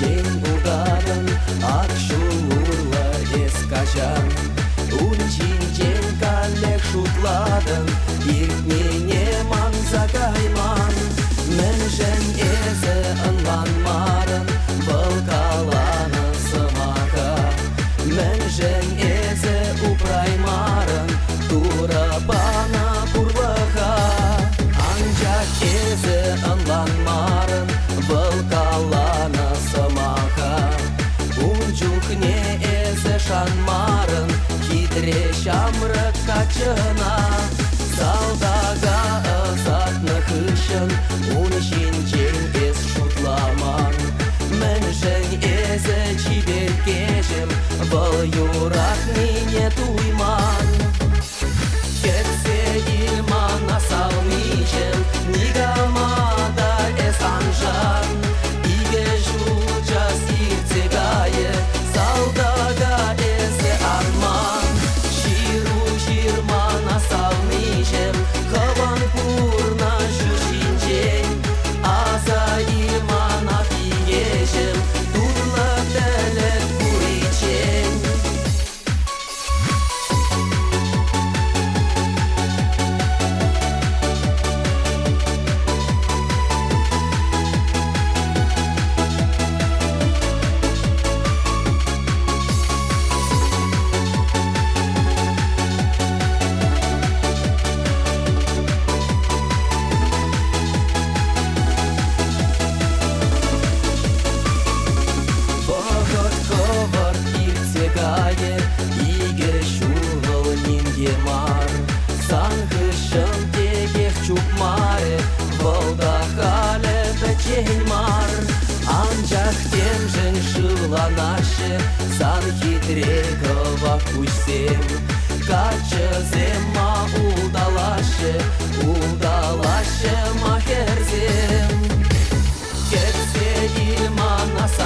Жен бұлдарын атшулурлы ескажан. Унчинчен калек шутладын, иркмене манза кайман. Мен жен эзе ынланмарын, бұл каланы сымаға. Мен жен эзе упраймарын, турабана пурлыға. Анчак эзе ынланмарын, бұл каланы сымаға. Унчукне эзе шанмарын, хитре шамрык качына. Салдага ызатны кышын, унчинчен эз шутламан. Мен жен эзе чибер кежем, бұл юрак мине туйман. Кетсе илман асалмичем, нигамада эс анжан. Иге жулчас ирцегае, салдага эзе арман. Чиру жирман асалмичем, хаван пурна жушинчен. Аза илман апигежем, турлы телет пуричен. Иге шувыл нинге мар. Санхышын тегех чукмаре, волда хале печень мар. Анчах темжен шывланаще, сан хитрегова кусем. Качызема удалаще, удалаще махерзем. Кетсе илман аса